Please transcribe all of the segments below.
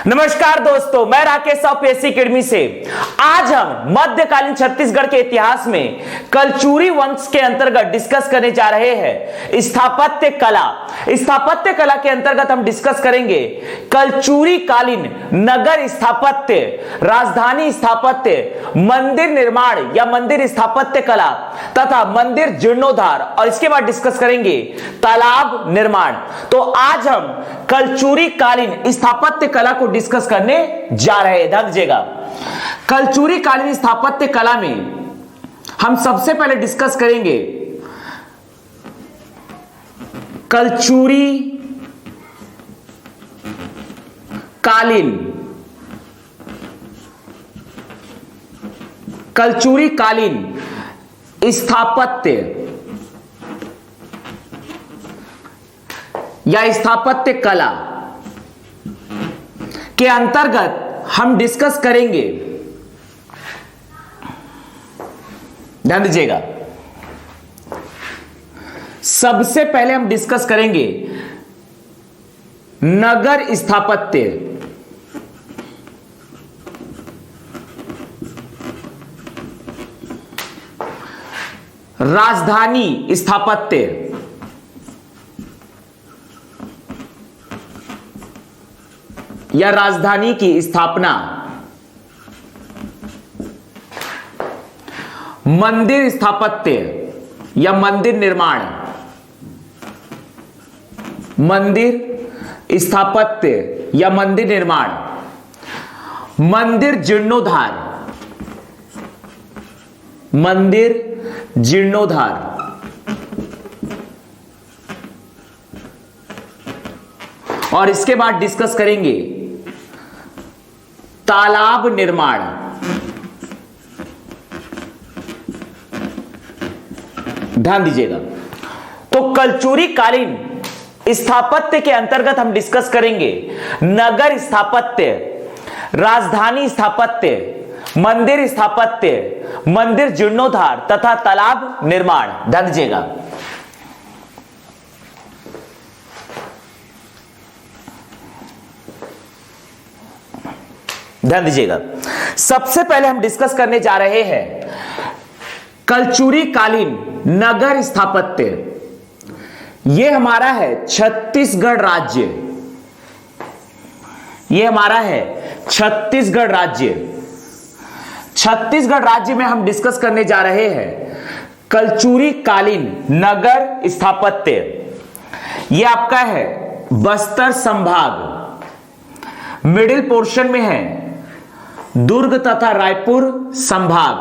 नमस्कार दोस्तों, मैं राकेश यूपीएससी अकेडमी से। आज हम मध्यकालीन छत्तीसगढ़ के इतिहास में कलचुरी वंश के अंतर्गत डिस्कस करने जा रहे हैं स्थापत्य कला। स्थापत्य कला के अंतर्गत हम डिस्कस करेंगे कलचुरी कालीन नगर स्थापत्य, राजधानी स्थापत्य, मंदिर निर्माण या मंदिर स्थापत्य कला तथा मंदिर जीर्णोद्धार, और इसके बाद डिस्कस करेंगे तालाब निर्माण। तो आज हम कलचुरी कालीन स्थापत्य कला को डिस्कस करने जा रहे हैं। ध्यान दीजिएगा, कलचुरी कालीन स्थापत्य कला में हम सबसे पहले डिस्कस करेंगे कलचुरी कालीन स्थापत्य या स्थापत्य कला के अंतर्गत हम डिस्कस करेंगे। ध्यान दीजिएगा, सबसे पहले हम डिस्कस करेंगे नगर स्थापत्य, राजधानी स्थापत्य, या राजधानी की स्थापना, मंदिर स्थापत्य या मंदिर निर्माण, मंदिर स्थापत्य या मंदिर निर्माण, मंदिर जीर्णोद्धार, मंदिर जीर्णोद्धार, और इसके बाद डिस्कस करेंगे तालाब निर्माण। ध्यान दीजिएगा, तो कलचुरी कालीन स्थापत्य के अंतर्गत हम डिस्कस करेंगे नगर स्थापत्य, राजधानी स्थापत्य, मंदिर स्थापत्य, मंदिर जीर्णोद्धार तथा तालाब निर्माण। ध्यान दीजिएगा, ध्यान दीजिएगा, सबसे पहले हम डिस्कस करने जा रहे हैं कलचुरी कालीन नगर स्थापत्य। यह हमारा है छत्तीसगढ़ राज्य, यह हमारा है छत्तीसगढ़ राज्य। छत्तीसगढ़ राज्य में हम डिस्कस करने जा रहे हैं कलचुरी कालीन नगर स्थापत्य। यह आपका है बस्तर संभाग, मिडिल पोर्शन में है दुर्ग तथा रायपुर संभाग।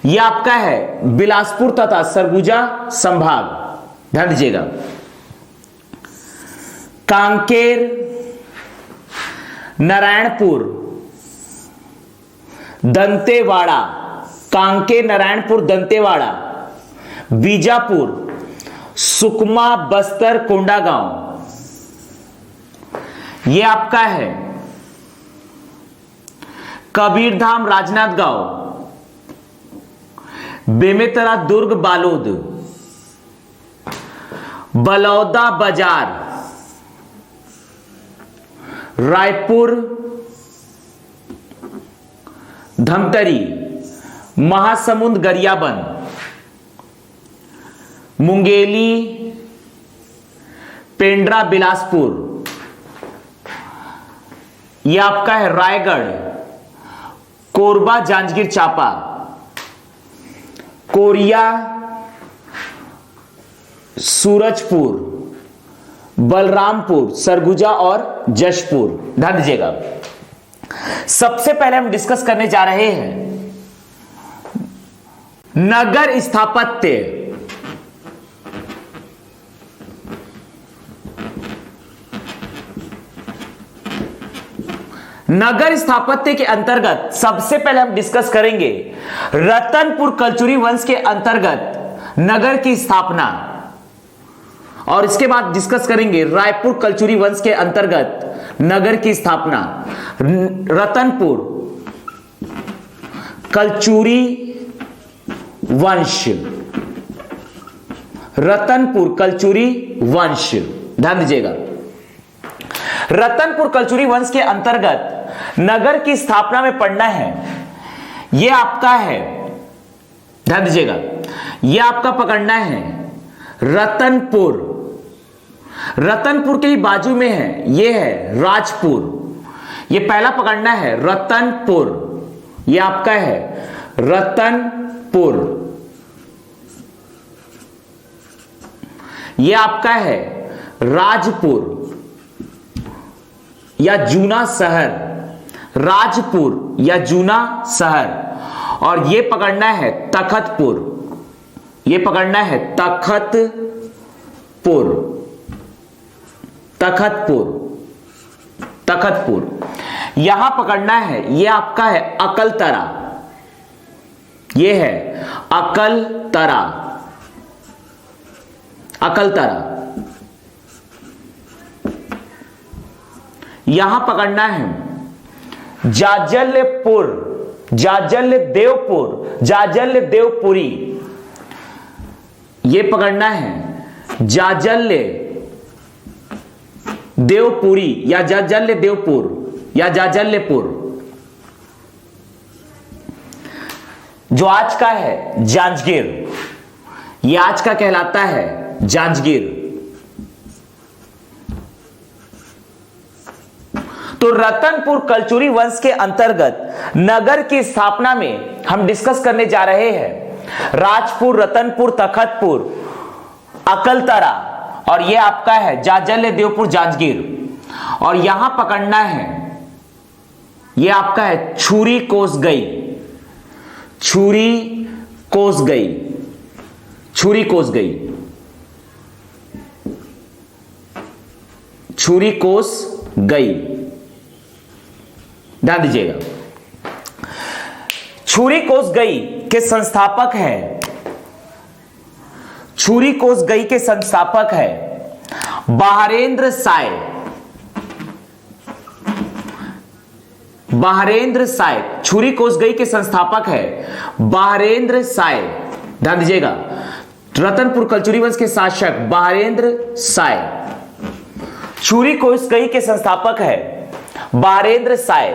यह आपका है बिलासपुर तथा सरगुजा संभाग। ध्यान दीजिएगा, कांकेर, नारायणपुर, दंतेवाड़ा, कांकेर, नारायणपुर, दंतेवाड़ा, बीजापुर, सुकमा, बस्तर, कोंडागांव। यह आपका है कबीरधाम, राजनांदगांव, बेमेतरा, दुर्ग, बालोद, बलौदा बाजार, रायपुर, धमतरी, महासमुंद, गरियाबंद, मुंगेली, पेंड्रा, बिलासपुर। यह आपका है रायगढ़, कोरबा, जांजगीर चांपा, कोरिया, सूरजपुर, बलरामपुर, सरगुजा और जशपुर। ध्यान दीजिएगा, सबसे पहले हम डिस्कस करने जा रहे हैं नगर स्थापत्य। नगर स्थापत्य के अंतर्गत सबसे पहले हम डिस्कस करेंगे रतनपुर कलचुरी वंश के अंतर्गत नगर की स्थापना, और इसके बाद डिस्कस करेंगे रायपुर कलचुरी वंश के अंतर्गत नगर की स्थापना। रतनपुर कलचुरी वंश, रतनपुर कलचुरी वंश। ध्यान दीजिएगा, रतनपुर कलचुरी वंश के अंतर्गत नगर की स्थापना में पड़ना है, यह आपका है, ध्यान दीजिएगा, यह आपका पकड़ना है रतनपुर। रतनपुर के ही बाजू में है, यह है राजपुर। यह पहला पकड़ना है रतनपुर, यह आपका है रतनपुर। यह आपका है राजपुर या जूना शहर, राजपुर या जूना शहर। और यह पकड़ना है तखतपुर, यह पकड़ना है तखतपुर, तखतपुर, तखतपुर। यहां पकड़ना है, यह आपका है अकलतरा, यह है अकलतरा, अकलतरा। यहां पकड़ना है जाजल्यपुर, जाजल्य देवपुर, जाजल्य देवपुरी। यह पकड़ना है जाजल्य देवपुरी या जाजल्य देवपुर या जाजल्यपुर, जो आज का है जांजगीर। यह आज का कहलाता है जांजगीर। तो रतनपुर कलचुरी वंश के अंतर्गत नगर की स्थापना में हम डिस्कस करने जा रहे हैं राजपुर, रतनपुर, तखतपुर, अकलतरा, और यह आपका है जाजल्य देवपुर, जांजगीर। और यहां पकड़ना है, यह आपका है छुरी कोस गई, छुरी कोस गई, छुरी कोस गई, छुरी कोस गई। ध्यान दीजिएगा, छुरी कोस गई के संस्थापक है, छुरी कोस गई के संस्थापक है बहारेंद्र साय, बहारेंद्र साय। छुरी कोस गई के संस्थापक है बहारेंद्र साय। ध्यान दीजिएगा, रतनपुर कलचुरी वंश के शासक बहारेंद्र साय। छुरी कोस गई के संस्थापक है बहारेंद्र साय।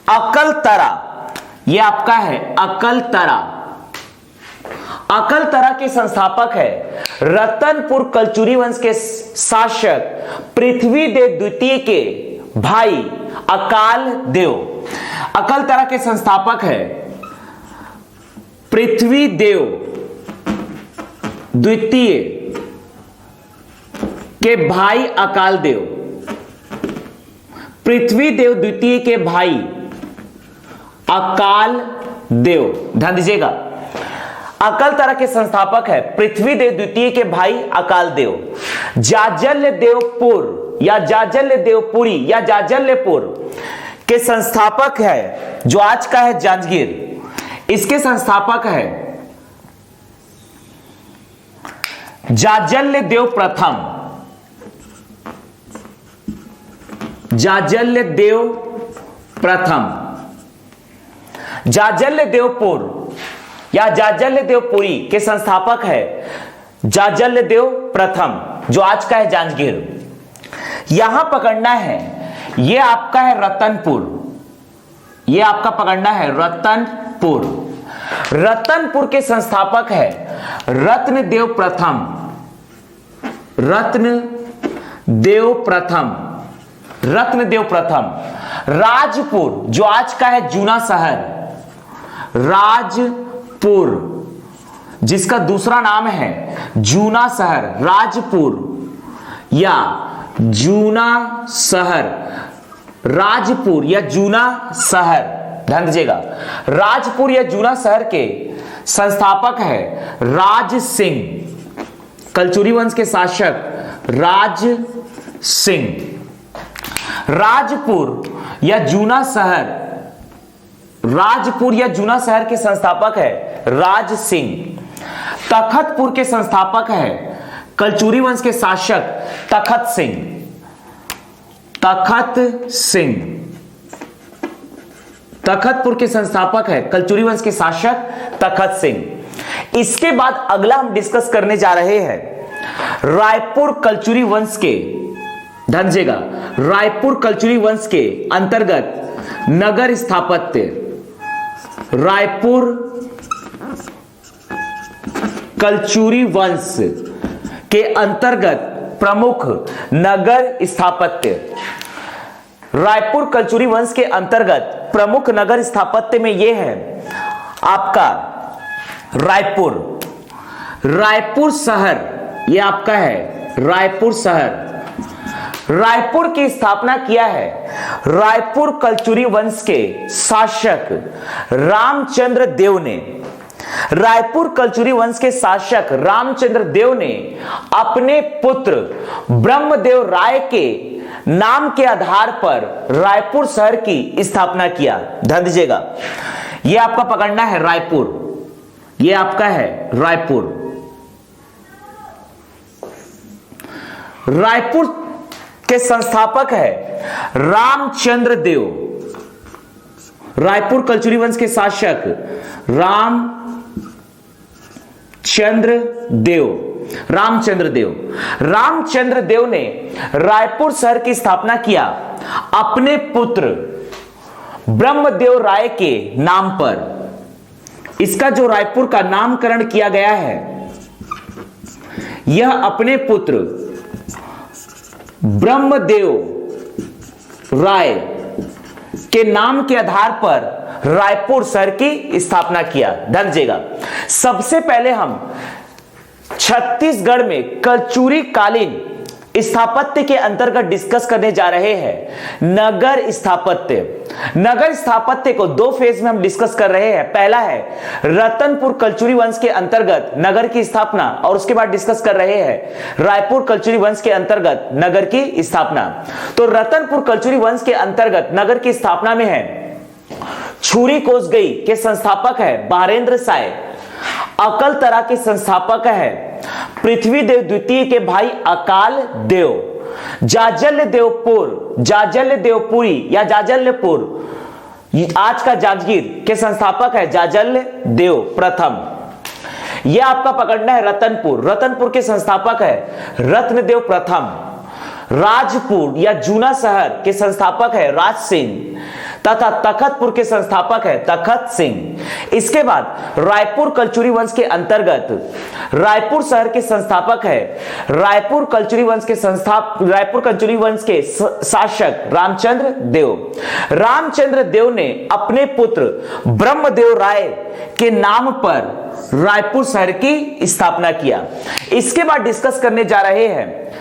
अकलतरा, यह आपका है अकलतरा, अकलतरा के संस्थापक है रतनपुर कलचुरी वंश के शासक पृथ्वीदेव द्वितीय के भाई अकाल देव। अकलतरा के संस्थापक है पृथ्वीदेव द्वितीय के भाई अकाल देव, पृथ्वीदेव द्वितीय के भाई अकाल देव। ध्यान दीजिएगा, अकलतरा के संस्थापक है पृथ्वीदेव द्वितीय के भाई अकाल देव। जाजल्य देवपुर या जाजल्य देवपुरी या जाजल्यपुर के संस्थापक है, जो आज का है जांजगीर। इसके संस्थापक है जाजल्य देव प्रथम, जाजल्य देव प्रथम। जाजल्य देवपुर या जाजल्य देवपुरी के संस्थापक है जाजल्य देव प्रथम, जो आज का है जांजगीर। यहां पकड़ना है, यह आपका है रतनपुर, यह आपका पकड़ना है रतनपुर। रतनपुर के संस्थापक है रत्नदेव प्रथम, रत्नदेव प्रथम, रत्नदेव प्रथम। राजपुर, जो आज का है जूना शहर, राजपुर, जिसका दूसरा नाम है जूना शहर, राजपुर या जूना शहर, राजपुर या जूना शहर। ध्यान दीजिएगा, राजपुर या जूना शहर के संस्थापक है राज सिंह, कलचुरी वंश के शासक राज सिंह। राजपुर या जूना शहर, राजपुर या जूना शहर के संस्थापक है राज सिंह। तखतपुर के संस्थापक है कलचुरी वंश के शासक तखत सिंह, तखत सिंह। तखतपुर के संस्थापक है कलचुरी वंश के शासक तखत सिंह। इसके बाद अगला हम डिस्कस करने जा रहे हैं रायपुर कलचुरी वंश के ध्यान दीजिएगा, रायपुर कलचुरी वंश के अंतर्गत नगर स्थापत्य, रायपुर कलचुरी वंश के अंतर्गत प्रमुख नगर स्थापत्य, रायपुर कलचुरी वंश के अंतर्गत प्रमुख नगर स्थापत्य में यह है आपका रायपुर, रायपुर शहर, यह आपका है रायपुर शहर। रायपुर की स्थापना किया है रायपुर कलचुरी वंश के शासक रामचंद्र देव ने। रायपुर कलचुरी वंश के शासक रामचंद्र देव ने अपने पुत्र ब्रह्मदेव राय के नाम के आधार पर रायपुर शहर की स्थापना किया। ध्यान दीजिएगा, यह आपका पकड़ना है रायपुर, यह आपका है रायपुर। रायपुर के संस्थापक है रामचंद्र देव। रायपुर कलचुरी वंश के शासक रामचंद्र देव ने रायपुर शहर की स्थापना किया अपने पुत्र ब्रह्मदेव राय के नाम पर। इसका जो रायपुर का नामकरण किया गया है, यह अपने पुत्र ब्रह्मदेव राय के नाम के आधार पर रायपुर शहर की स्थापना किया। ध्यान दीजिएगा, सबसे पहले हम छत्तीसगढ़ में कलचुरी कालीन स्थापत्य के अंतर्गत डिस्कस करने जा रहे हैं नगर स्थापत्य। नगर स्थापत्य को दो फेज में हम डिस्कस कर रहे हैं। पहला है रतनपुर कलचुरी वंश के अंतर्गत नगर की स्थापना, और उसके बाद डिस्कस कर रहे हैं रायपुर कलचुरी वंश के अंतर्गत नगर की स्थापना। तो रतनपुर कलचुरी वंश के अंतर्गत नगर की स्थापना में है छुरी कोसगई के संस्थापक है बारेंद्र साय, अकलतरा के संस्थापक है पृथ्वी देव द्वितीय के भाई अकाल देव, जाजल्य देवपुरी या जाजल्यपुर, आज का जांजगीर के संस्थापक है जाजल्य देव प्रथम। यह आपका पकड़ना है रतनपुर। रतनपुर के संस्थापक है रत्नदेव प्रथम। राजपुर या जूना शहर के संस्थापक है राज सिंह तथा तखतपुर के संस्थापक है तखत सिंह। इसके बाद रायपुर कलचुरी वंश के अंतर्गत रायपुर शहर के संस्थापक है रायपुर कलचुरी वंश के शासक रामचंद्र देव। रामचंद्र देव ने अपने पुत्र ब्रह्मदेव राय के नाम पर रायपुर शहर की स्थापना किया। इसके बाद डिस्कस करने जा रहे हैं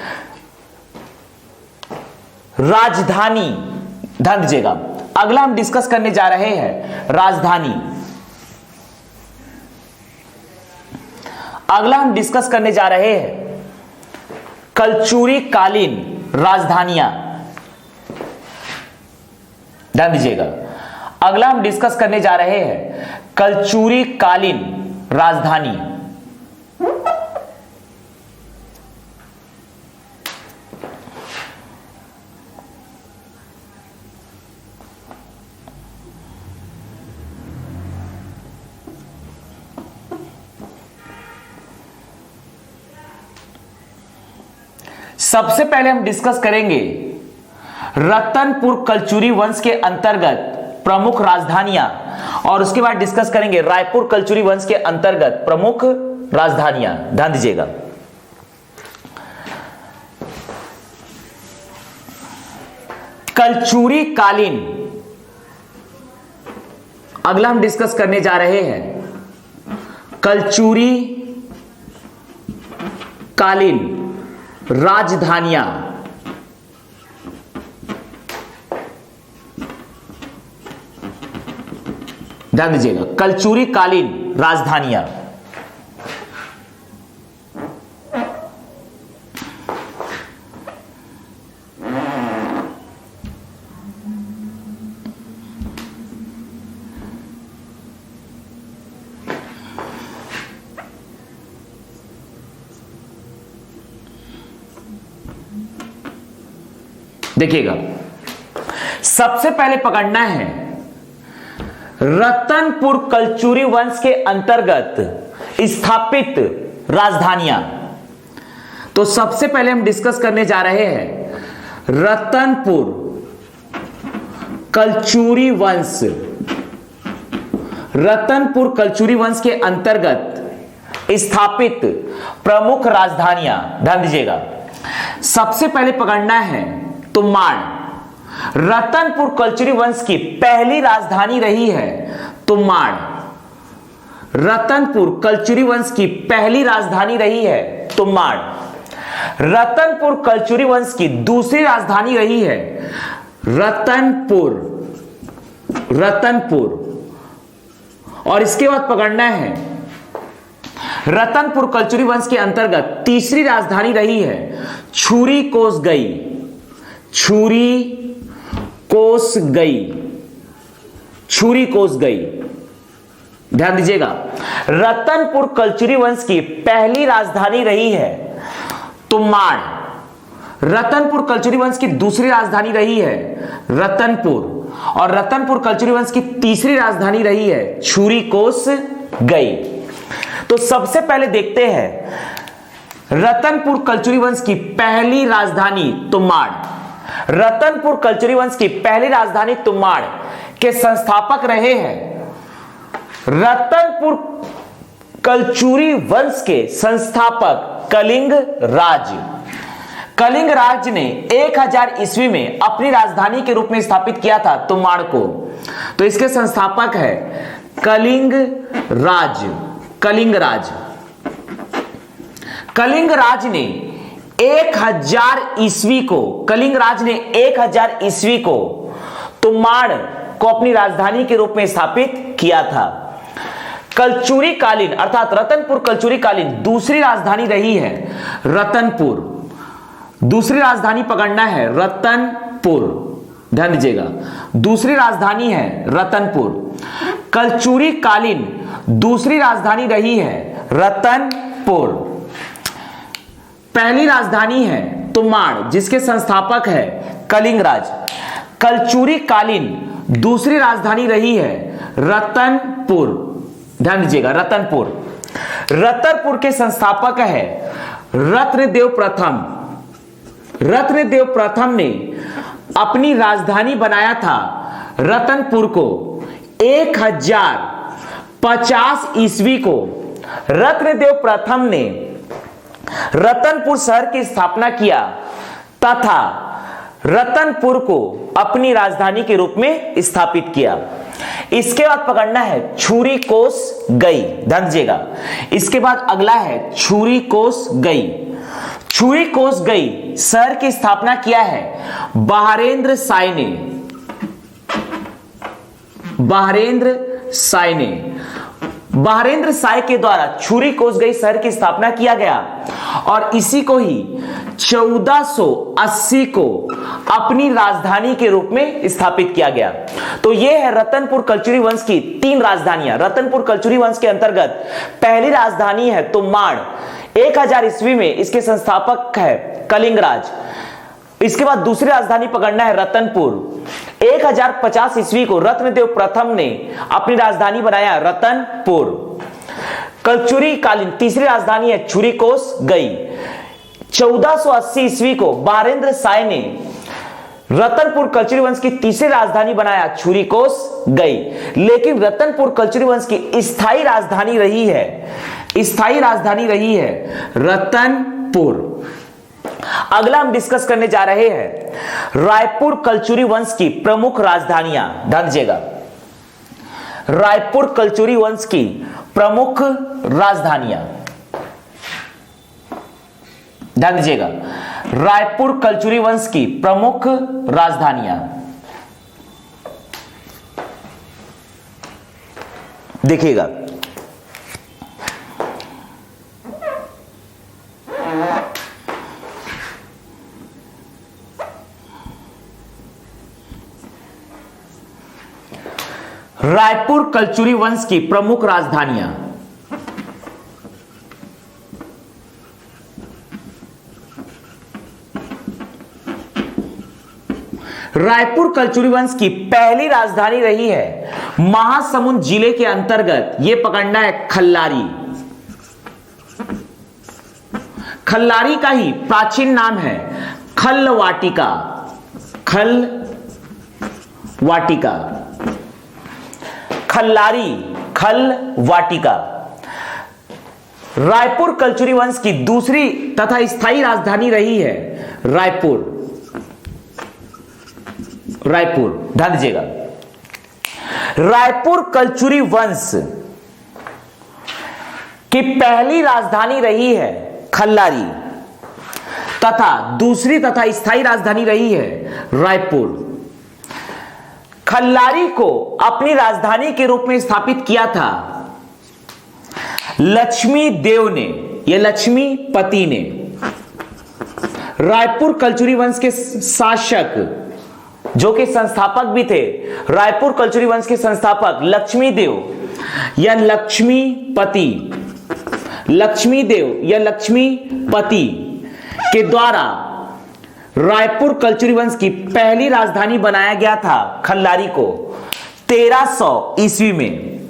राजधानी। ध्यान दीजिएगा, अगला हम डिस्कस करने जा रहे हैं राजधानी। अगला हम डिस्कस करने जा रहे हैं कलचुरी कालीन राजधानियां। ध्यान दीजिएगा, अगला हम डिस्कस करने जा रहे हैं कलचुरी कालीन राजधानी। सबसे पहले हम डिस्कस करेंगे रतनपुर कलचुरी वंश के अंतर्गत प्रमुख राजधानियां, और उसके बाद डिस्कस करेंगे रायपुर कलचुरी वंश के अंतर्गत प्रमुख राजधानियां। ध्यान दीजिएगा, कलचुरी कालीन अगला हम डिस्कस करने जा रहे हैं कलचुरी कालीन राजधानियां। ध्यान दीजिएगा, कलचुरी कालीन राजधानियां। देखिएगा, सबसे पहले पकड़ना है रतनपुर कलचुरी वंश के अंतर्गत स्थापित राजधानियां। तो सबसे पहले हम डिस्कस करने जा रहे हैं रतनपुर कलचुरी वंश, रतनपुर कलचुरी वंश के अंतर्गत स्थापित प्रमुख राजधानियां, ध्यान दीजिएगा। सबसे पहले पकड़ना है तुम्बाड़। रतनपुर कलचुरी वंश की पहली राजधानी रही है तुम्बाड़। रतनपुर कलचुरी वंश की पहली राजधानी रही है तुम्बाड़। रतनपुर कलचुरी वंश की दूसरी राजधानी रही है रतनपुर, रतनपुर। और इसके बाद पकड़ना है रतनपुर कलचुरी वंश के अंतर्गत तीसरी राजधानी रही है छुरी कोसगई, छुरी कोसगई, छुरी कोसगई। ध्यान दीजिएगा, रतनपुर कलचुरी वंश की पहली राजधानी रही है तुम्बाड़। रतनपुर कलचुरी वंश की दूसरी राजधानी रही है रतनपुर, और रतनपुर कलचुरी वंश की तीसरी राजधानी रही है छुरी कोसगई। तो सबसे पहले देखते हैं रतनपुर कलचुरी वंश की पहली राजधानी तुम्बाड़। रतनपुर कलचुरी वंश की पहली राजधानी तुम्बाड़ के संस्थापक रहे हैं रतनपुर कलचुरी वंश के संस्थापक कलिंग राज। कलिंग राज ने 1000 ईस्वी में अपनी राजधानी के रूप में स्थापित किया था तुम्बाड़ को। तो इसके संस्थापक है कलिंग राज, कलिंग राज। कलिंग राज ने 1000 ईस्वी को, कलिंग राज ने 1000 ईस्वी को तुम्बाड़ को अपनी राजधानी के रूप में स्थापित किया था। कलचुरी कालीन अर्थात रतनपुर कलचुरी कालीन दूसरी राजधानी रही है रतनपुर। दूसरी राजधानी पकड़ना है रतनपुर, ध्यान दीजिएगा, दूसरी राजधानी है रतनपुर। कलचुरी कालीन दूसरी राजधानी रही है रतनपुर। पहली राजधानी है तुम्बाड़ जिसके संस्थापक है कलिंग राज। कलचुरी कालीन दूसरी राजधानी रही है रतनपुर, ध्यान दीजिएगा, रतनपुर। रतनपुर के संस्थापक है रत्नदेव प्रथम। रत्नदेव प्रथम ने अपनी राजधानी बनाया था रतनपुर को 1050 ईस्वी को। रत्नदेव प्रथम ने रतनपुर शहर की स्थापना किया तथा रतनपुर को अपनी राजधानी के रूप में स्थापित किया। इसके बाद पकड़ना है छुरी कोसगई, ध्यान दीजिएगा। इसके बाद अगला है छुरी कोसगई। छुरी कोसगई शहर की स्थापना किया है बहारेंद्र साय ने, बहारेंद्र साय ने। बहारेंद्र साय के द्वारा छुरी कोसगई शहर की स्थापना किया गया और इसी को ही 1480 को अपनी राजधानी के रूप में स्थापित किया गया। तो यह है रतनपुर कलचुरी वंश की 3 राजधानियां। रतनपुर कलचुरी वंश के अंतर्गत पहली राजधानी है तुम्बाड़, 1000 ईस्वी में इसके संस्थापक है कलिंग राज। इसके बाद दूसरी राजधानी पकड़ना है रतनपुर। 1050 ईस्वी को रत्नदेव प्रथम ने अपनी राजधानी बनाया रतनपुर। कलचुरी कालीन तीसरी राजधानी है छुरी कोसगई। 1480 ईस्वी को बहारेंद्र साय ने रतनपुर कलचुरी वंश की तीसरी राजधानी बनाया छुरी कोसगई। लेकिन रतनपुर कलचुरी वंश की स्थायी राजधानी रही है, स्थायी राजधानी रही है रतनपुर। अगला हम डिस्कस करने जा रहे हैं रायपुर कलचुरी वंश की प्रमुख राजधानियां, ध्यान दीजिएगा। रायपुर कलचुरी वंश की प्रमुख राजधानियां, ध्यान दीजिएगा। रायपुर कलचुरी वंश की प्रमुख राजधानियां देखिएगा। रायपुर कलचुरी वंश की प्रमुख राजधानियां, रायपुर कलचुरी वंश की पहली राजधानी रही है महासमुंद जिले के अंतर्गत, यह पकड़ना है खल्लारी। खल्लारी का ही प्राचीन नाम है खल्लवाटिका। खल वाटिका, खल्लारी, खल वाटिका। रायपुर कलचुरी वंश की दूसरी तथा स्थायी राजधानी रही है रायपुर। रायपुर, ध्यान दीजिएगा, रायपुर कलचुरी वंश की पहली राजधानी रही है खल्लारी तथा दूसरी तथा स्थायी राजधानी रही है रायपुर। खल्लारी को अपनी राजधानी के रूप में स्थापित किया था लक्ष्मी देव ने, यह लक्ष्मीपति ने। रायपुर कलचुरी वंश के शासक जो कि संस्थापक भी थे, रायपुर कलचुरी वंश के संस्थापक लक्ष्मी देव या लक्ष्मीपति, लक्ष्मीदेव या लक्ष्मीपति के द्वारा रायपुर कलचुरी वंश की पहली राजधानी बनाया गया था खल्लारी को 1300 ईस्वी में।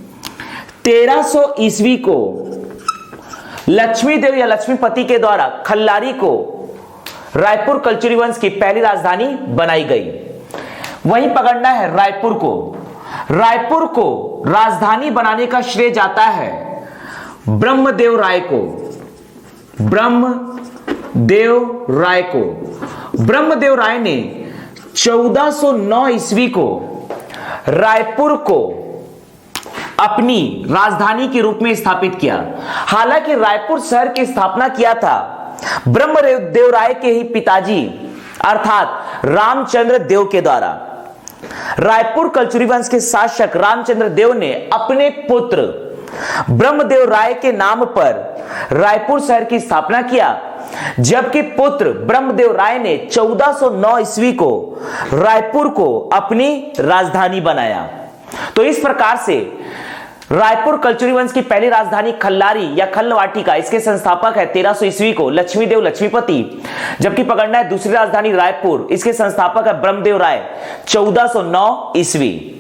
1300 ईस्वी को लक्ष्मीदेव या लक्ष्मीपति के द्वारा खल्लारी को रायपुर कलचुरी वंश की पहली राजधानी बनाई गई। वहीं पकड़ना है रायपुर को। रायपुर को राजधानी बनाने का श्रेय जाता है ब्रह्मदेव राय को। ब्रह्मदेव राय को, ब्रह्मदेव राय ने 1409 ईस्वी को रायपुर को अपनी राजधानी के रूप में स्थापित किया। हालांकि रायपुर शहर की स्थापना किया था ब्रह्मदेव राय के ही पिताजी अर्थात रामचंद्र देव के द्वारा। रायपुर कलचुरी वंश के शासक रामचंद्र देव ने अपने पुत्र ब्रह्मदेव राय के नाम पर रायपुर शहर की स्थापना किया, जबकि पुत्र ब्रह्मदेव राय ने 1409 ईस्वी को रायपुर को अपनी राजधानी बनाया। तो इस प्रकार से रायपुर कलचुरी वंश की पहली राजधानी खल्लारी या खल्लवाटिका, इसके संस्थापक है 1300 ईस्वी को लक्ष्मीदेव लक्ष्मीपति, जबकि पकड़ना है दूसरी राजधानी रायपुर, इसके संस्थापक है ब्रह्मदेव राय 1409 ईस्वी।